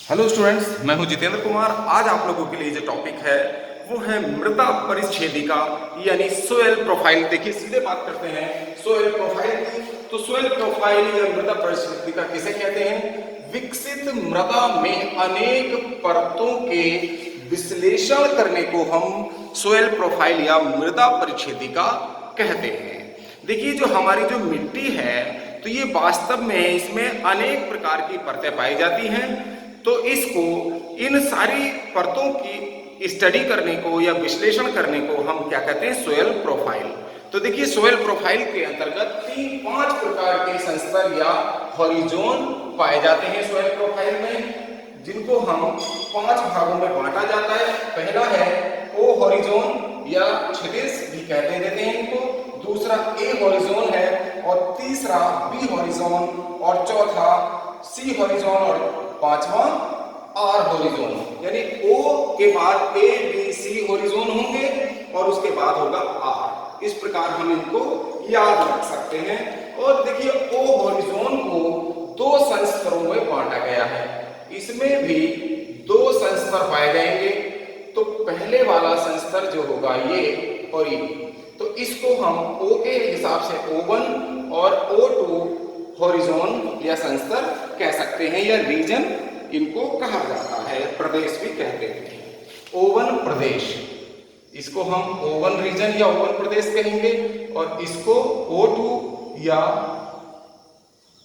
Hello students, मैं हूं जितेंद्र कुमार। आज आप लोगों के लिए जो टॉपिक है वो है मृदा परिच्छेदिका यानी सोयल प्रोफाइल। देखिए, सीधे बात करते हैं सोयल प्रोफाइल की। तो सोयल प्रोफाइल या मृदा परिच्छेदिका किसे कहते हैं? विकसित मृदा में अनेक परतों के विश्लेषण करने को हम सोयल प्रोफाइल या मृदा परिच्छेदिका कहते हैं। देखिए, जो हमारी जो मिट्टी है तो ये वास्तव में इसमें अनेक प्रकार की परतें पाई जाती हैं। तो इसको इन सारी परतों की स्टडी करने को या विश्लेषण करने को हम क्या कहते हैं? Soil profile. तो देखिए, सोयल प्रोफाइल के अंतर्गत 3-5 प्रकार के संस्तर या हॉरिजोन पाए जाते हैं सोयल प्रोफाइल में, जिनको हम 5 भागों में बांटा जाता है। पहला है ओ हॉरिजोन या क्षितिज भी कहते रहते हैं इनको, दूसरा ए हॉरिजोन है, और तीसरा बी हॉरिजोन, और चौथा सी हॉरिजोन, और पांचवा आर हॉरिजोन। यानी ओ के बाद ए बी सी हॉरिजोन होंगे और उसके बाद होगा आर। इस प्रकार हम इनको याद रख सकते हैं। और देखिए, ओ हॉरिजोन को 2 संस्तरों में बांटा गया है। इसमें भी 2 संस्तर पाए जाएंगे। तो पहले वाला संस्तर जो होगा ये और ये, तो इसको हम ओ के हिसाब से O1 और O2 हॉरिजोन या संस्तर कह सकते हैं, या रीजन इनको कहा जाता है, प्रदेश भी कहते हैं। O1 प्रदेश, इसको हम O1 रीजन या O1 प्रदेश कहेंगे, और इसको O2 या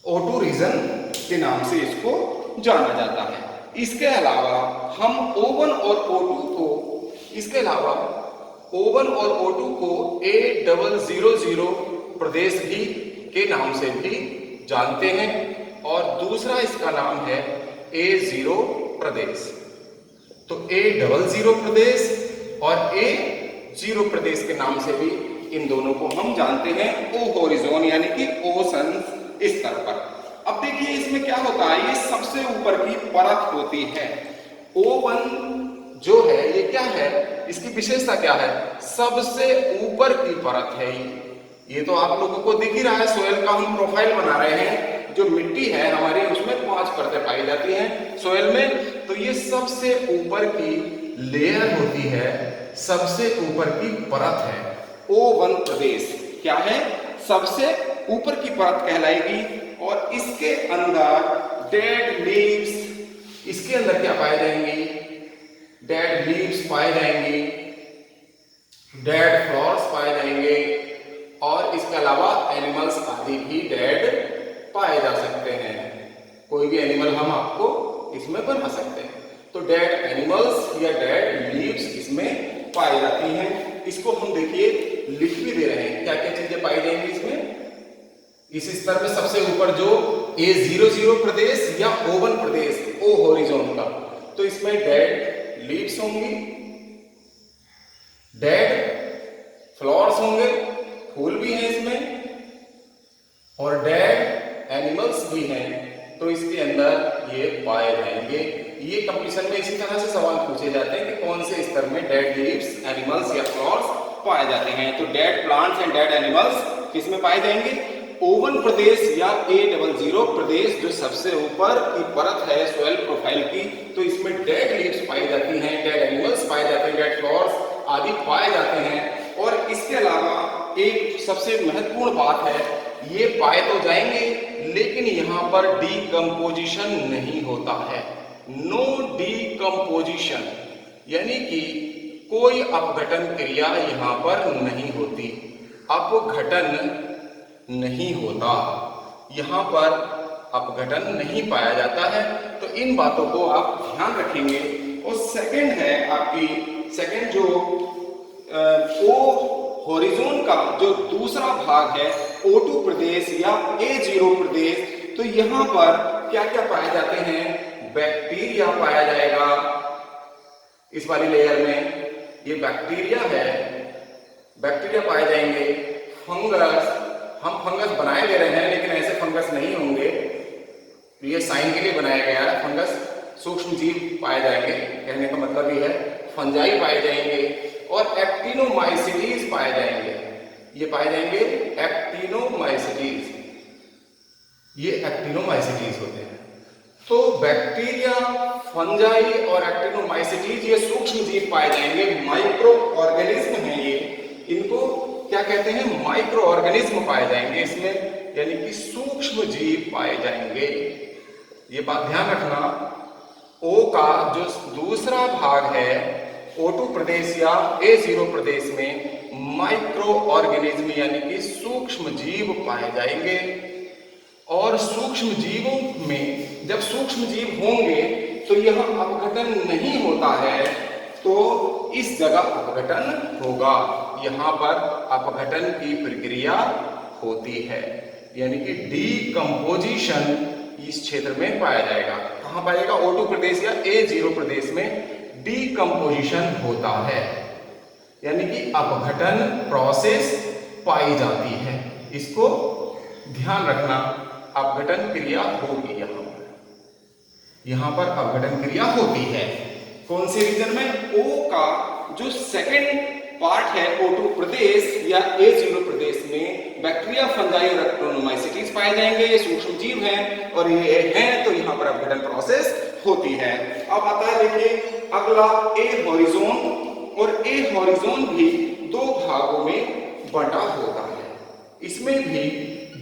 O2 रीजन के नाम से इसको जाना जाता है। इसके अलावा हम O1 और O2 को इसके अलावा O1 और O2 को A000 प्रदेश भी के नाम से भी जानते हैं, और दूसरा इसका नाम है A0 प्रदेश। तो A00 प्रदेश और A0 प्रदेश के नाम से भी इन दोनों को हम जानते हैं ओ हॉरिजोन यानी कि ओशन स्तर पर। अब देखिए, इसमें क्या होता है, ये सबसे ऊपर की परत होती है। O1 जो है ये क्या है, इसकी विशेषता क्या है? सबसे ऊपर की परत है ये तो आप लोगों को दिख ही रहा है। सोयल का हम प्रोफाइल बना रहे हैं। जो मिट्टी है हमारी उसमें 5 परतें पाई जाती हैं सोयल में। तो ये सबसे ऊपर की लेयर होती है, सबसे ऊपर की परत है। O1 प्रदेश क्या है? सबसे ऊपर की परत कहलाएगी। और इसके अंदर डेड लीव्स, इसके अंदर क्या पाए जाएंगे? डेड लीव्स पाए जाएंगे, डेड फ्लावर्स पाए जाएंगे, और इसके अलावा एनिमल्स आदि भी डेड पाए जा सकते हैं। कोई भी एनिमल हम आपको इसमें बना सकते हैं। तो डेड एनिमल्स या डेड लीव्स इसमें पाई जाती हैं। इसको हम देखिए लिख भी दे रहे हैं, क्या क्या चीजें पाई जाएंगी इसमें। इस स्तर में सबसे ऊपर जो A00 प्रदेश या O1 प्रदेश, ओ हॉरिजोन का, तो इसमें डेड लीव्स होंगी, डेड फ्लावर्स होंगे, फूल भी हैं इसमें, और डेड एनिमल्स भी हैं। तो इसके अंदर ये पाए जाएंगे। ये कंपटीशन में इसी तरह से सवाल पूछे जाते हैं कि कौन से स्तर में डेड लीव्स, एनिमल्स या फ्लावर्स पाए जाते हैं। तो dead plants and dead animals किसमें पाए जाएंगे? O1 प्रदेश या A00 प्रदेश, जो सबसे ऊपर की परत है सोयल प्रोफाइल की, तो इसमें डेड लीव्स पाई जाती हैं, डेड एनिमल्स पाए जाते हैं, डेड फ्लावर्स आदि पाए जाते हैं। और इसके अलावा एक सबसे महत्वपूर्ण बात है, ये पाए तो जाएंगे लेकिन यहां पर डीकंपोजिशन नहीं होता है। नो डीकंपोजिशन, यानी कि कोई अपघटन क्रिया यहां पर नहीं होती, अपघटन नहीं होता, यहां पर अपघटन नहीं पाया जाता है। तो इन बातों को आप ध्यान रखेंगे। और सेकंड है आपकी, सेकंड जो ओ हॉरिजोन का जो दूसरा भाग है O2 प्रदेश या A0 प्रदेश, तो यहां पर क्या क्या पाए जाते हैं? बैक्टीरिया पाया जाएगा। इस वाली लेयर में ये बैक्टीरिया है, बैक्टीरिया पाए जाएंगे। फंगस, हम फंगस बनाए दे रहे हैं लेकिन ऐसे फंगस नहीं होंगे, ये साइन के लिए बनाया गया है। फंगस सूक्ष्म जीव पाए जाएंगे, कहने का मतलब ये है। फंजाई पाए जाएंगे और एक्टिनोमाइसिटीज पाए जाएंगे। ये पाए जाएंगे एक्टिनोमाइसिटीज, ये एक्टिनोमाइसिटीज होते हैं। तो बैक्टीरिया, फंजाई और एक्टिनोमाइसीटीज ये सूक्ष्म जीव पाए जाएंगे, माइक्रो ऑर्गेनिज्म हैं ये, इनको क्या कहते हैं, माइक्रो ऑर्गेनिज्म पाए जाएंगे इसमें, यानी कि सूक्ष्म जीव पाए जाएंगे। ये बात ध्यान रखना, ओ का जो दूसरा भाग है O2 प्रदेश या A0 प्रदेश में माइक्रो ऑर्गेनिज्म यानी कि सूक्ष्म जीव पाए जाएंगे। और सूक्ष्म जीवों में जब सूक्ष्म जीव होंगे तो यह अपघटन नहीं होता है, तो इस जगह अपघटन होगा, यहाँ पर अपघटन की प्रक्रिया होती है, यानी कि डीकंपोजिशन इस क्षेत्र में पाया जाएगा। कहाँ पाएगा, O2 प्रदेश या A0 प्रदेश में डीकंपोजिशन होता है, यानी कि अपघटन प्रोसेस पाई जाती है। इसको ध्यान रखना, अपघटन क्रिया होगी यहाँ पर अपघटन क्रिया होती है। कौन से रीजन में, O का जो सेकंड पार्ट है O2 प्रदेश या A0 प्रदेश में बैक्टीरिया, फंजाई और एक्टिनोमाइसीटीज पाए जाएंगे, ये सूक्ष्म जीव हैं और ये हैं, तो यहाँ पर अपघटन प्रोसेस होती है। अब आता है देखिए अगला A हॉरिजॉन, और A हॉरिजॉन भी दो भागों में बंटा होता है, इसमें भी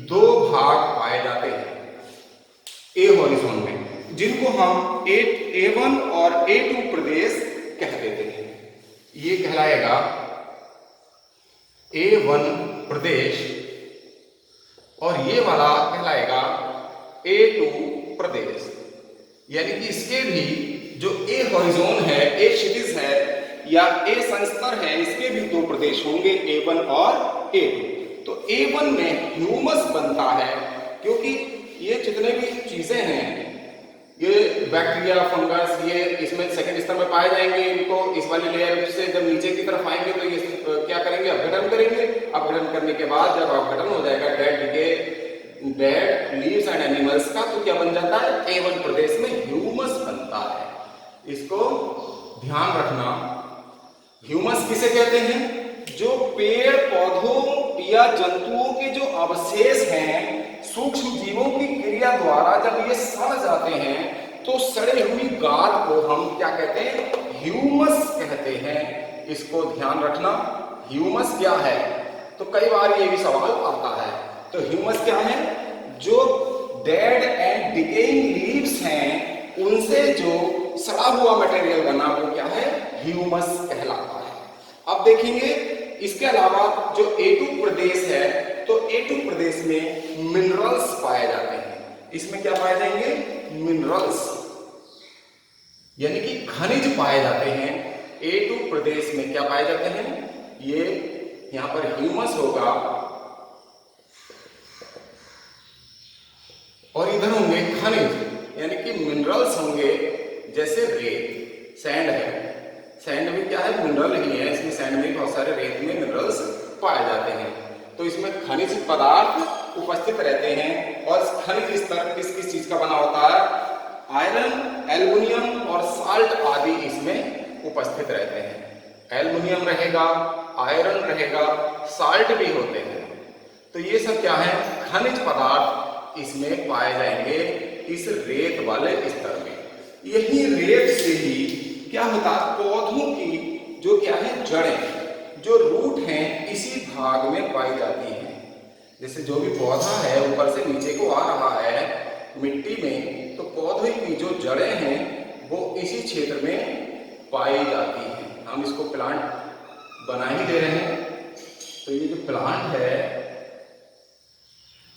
दो भाग पाए जाते हैं A हॉरिजॉन में, जिनको हम A1 और A2 प्रदेश कह देते हैं। ये कहलाएगा A1 प्रदेश और ये वाला कहलाएगा A2 प्रदेश, यानी कि इसके भी जो A हॉरिजॉन है, A क्षितिज है या A संस्तर है, इसके भी दो प्रदेश होंगे, A1 और A2। तो A1 में ह्यूमस बनता है, क्योंकि ये जितने भी चीजें हैं, ये बैक्टीरिया, फंगस, ये इसमें सेकंड स्तर में पाए जाएंगे। इनको इस वाली लेयर से जब नीचे की तरफ आएंगे तो ये क्या करेंगे, अपघटन करेंगे। अपघटन करने के बाद जब अपघटन हो जाएगा डेड लीव्स एंड एनिमल्स का, तो क्या बन जाता है, A1 प्रदेश में ह्यूमस बनता है। इसको ध्यान रखना, ह्यूमस किसे कहते हैं, जो पेड़ पौधों या जंतुओं के जो अवशेष हैं, सूक्ष्म जीवों की क्रिया द्वारा जब ये सड़ जाते हैं तो सड़े हुई गाद को हम क्या कहते हैं, ह्यूमस कहते हैं। इसको ध्यान रखना, ह्यूमस क्या है, तो कई बार ये भी सवाल आता है। तो ह्यूमस क्या है, जो डेड एंड डिकेइंग लीव्स हैं उनसे जो सड़ा हुआ मटेरियल बना वो क्या है, ह्यूमस कहलाता है। अब देखेंगे इसके अलावा जो A2 प्रदेश है, तो A2 प्रदेश में मिनरल्स पाए जाते हैं। इसमें क्या पाए जाएंगे, मिनरल्स यानी कि खनिज पाए जाते हैं। A2 प्रदेश में क्या पाए जाते हैं, ये यहां पर ह्यूमस होगा और इधर होंगे खनिज यानी कि मिनरल्स होंगे, जैसे रेत, सैंड है, सैंड भी क्या है, मिनरल ही है। इसमें सैंड में बहुत सारे रेत में मिनरल्स पाए जाते हैं। तो इसमें खनिज पदार्थ उपस्थित रहते हैं। और खनिज स्तर किस किस चीज का बना होता है, आयरन, एल्युमिनियम और साल्ट आदि इसमें उपस्थित रहते हैं। एल्युमिनियम रहेगा, आयरन रहेगा, साल्ट भी होते हैं। तो ये सब क्या है, खनिज पदार्थ इसमें पाए जाएंगे इस रेत वाले स्तर में। यही रेत से ही क्या होता है, पौधों की जो क्या है, जड़ें, जो रूट हैं, इसी भाग में पाई जाती हैं। जैसे जो भी पौधा है ऊपर से नीचे को आ रहा है मिट्टी में, तो पौधे की जो जड़ें हैं वो इसी क्षेत्र में पाई जाती हैं। हम इसको प्लांट बना ही दे रहे हैं। तो ये जो प्लांट है,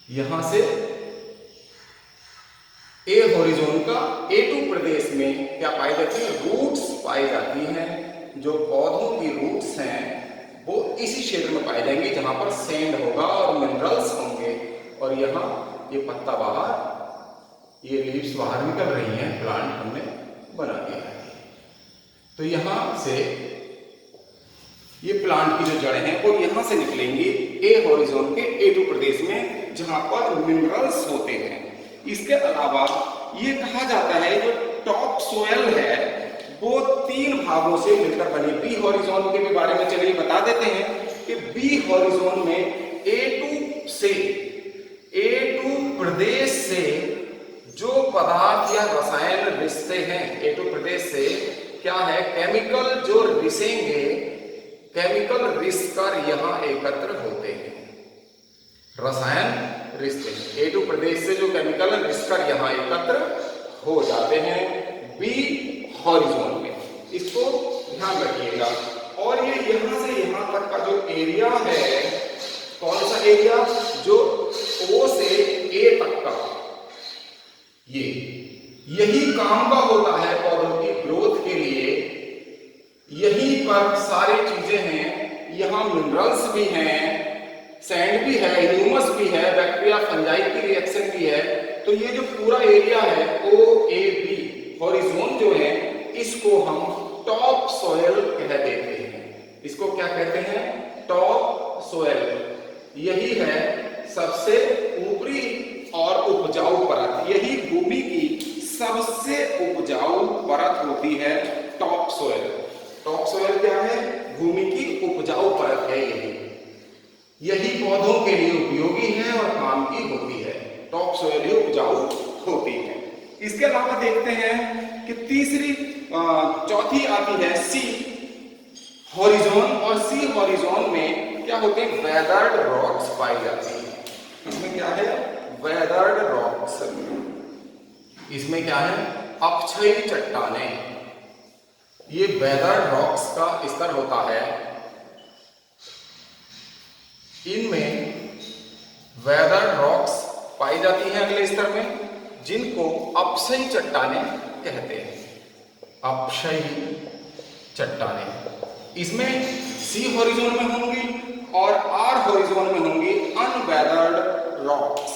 यहां से A हॉरिजॉन का A2 प्रदेश में क्या पाई जाती है, रूट्स पाई जाती हैं। जो पौधों की रूट्स हैं वो इसी क्षेत्र में पाए जाएंगे जहां पर सैंड होगा और मिनरल्स होंगे। और यहाँ ये पत्ता बाहर, ये लीव्स बाहर निकल रही हैं, प्लांट हमने बना दिया है। तो यहाँ से ये प्लांट की जो जड़ें हैं वो यहाँ से निकलेंगी A हॉरिजॉन के A2 प्रदेश में, जहां पर मिनरल्स होते हैं। इसके अलावा ये कहा जाता है जो टॉप सोयल है वो 3 भागों से मिलकर बनी। बी हॉरिजॉन के भी बारे में चलिए बता देते हैं कि बी हॉरिजॉन में A2 प्रदेश से जो पदार्थ या रसायन रिश्ते हैं ए टू प्रदेश से क्या है, केमिकल जो रिसेंगे, केमिकल रिस कर यहाँ एकत्र होते हैं। रसायन रिश्ते ए टू प्रदेश से जो केमिकल रिस कर यहाँ एकत्र हो जाते हैं बी हॉरिजॉन में, इसको ध्यान रखिएगा। और ये यहां से यहां तक का जो एरिया है, कौन सा एरिया, जो ओ से ए तक का, ये यही काम का होता है पौधों की ग्रोथ के लिए। यहीं पर सारी चीजें हैं, यहां मिनरल्स भी हैं, सैंड भी है, ह्यूमस भी है, बैक्टीरिया फंजाई की रिएक्शन भी है। तो ये जो पूरा एरिया है ओ ए बी हॉरिजॉन जो है, इसको हम टॉप सॉइल कह देते हैं। इसको क्या कहते हैं, टॉप सॉइल। यही है सबसे ऊपरी और उपजाऊ परत, यही भूमि की सबसे उपजाऊ परत होती है टॉप सॉइल। टॉप सॉइल क्या है, भूमि की उपजाऊ परत है। यही पौधों के लिए उपयोगी है और काम की होती है। टॉप सॉइल ही उपजाऊ होती है। इसके अलावा देखते हैं कि तीसरी चौथी आती है सी हॉरिजॉन, और सी हॉरिजॉन में क्या होते हैं, वेदर्ड रॉक्स पाई जाती है। इसमें क्या है, वेदर्ड रॉक्स। इसमें क्या है, अपक्षयी चट्टानें। ये वेदर्ड रॉक्स का स्तर होता है। इनमें वेदर्ड रॉक्स पाई जाती हैं अगले स्तर में, जिनको अपक्षयी चट्टानें कहते हैं। अपक्षयी चट्टानें इसमें सी हॉरिजॉन में होंगी और आर हॉरिजॉन में होंगी अनवेदर्ड रॉक्स।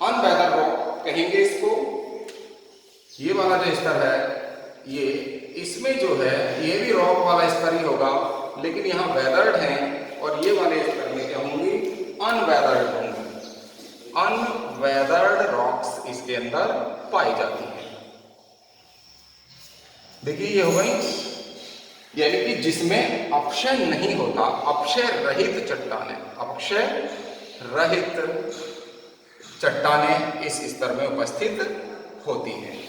अनवेदर्ड रॉक कहेंगे इसको। ये वाला जो स्तर है, ये इसमें जो है ये भी रॉक वाला स्तर ही होगा, लेकिन यहाँ वेदर्ड हैं, और ये वाले स्तर में क्या होंगी, अनवेदर्ड होंगी। अनवेदर्ड रॉक्स इसके अंदर पाई जाती है। देखिए ये हो गई, यानी कि जिसमें अपक्षय नहीं होता, अपक्षय रहित चट्टानें, अपक्षय रहित चट्टानें इस स्तर में उपस्थित होती हैं।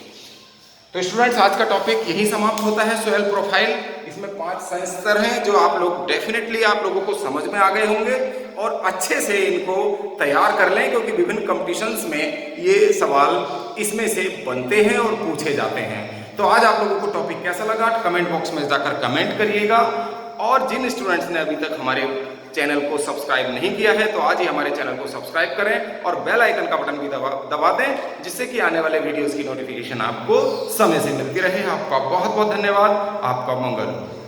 तो स्टूडेंट्स, आज का टॉपिक यही समाप्त होता है, सोयल प्रोफाइल। इसमें 5 संस्तर हैं जो आप लोग डेफिनेटली आप लोगों को समझ में आ गए होंगे, और अच्छे से इनको तैयार कर लें, क्योंकि विभिन्न कॉम्पिटिशन्स में ये सवाल इसमें से बनते हैं और पूछे जाते हैं। तो आज आप लोगों को टॉपिक कैसा लगा, कमेंट बॉक्स में जाकर कमेंट करिएगा। और जिन स्टूडेंट्स ने अभी तक हमारे चैनल को सब्सक्राइब नहीं किया है, तो आज ही हमारे चैनल को सब्सक्राइब करें और बेल आइकन का बटन भी दबा दें, जिससे कि आने वाले वीडियोस की नोटिफिकेशन आपको समय से मिलती रहे। आपका बहुत बहुत धन्यवाद, आपका मंगल हो।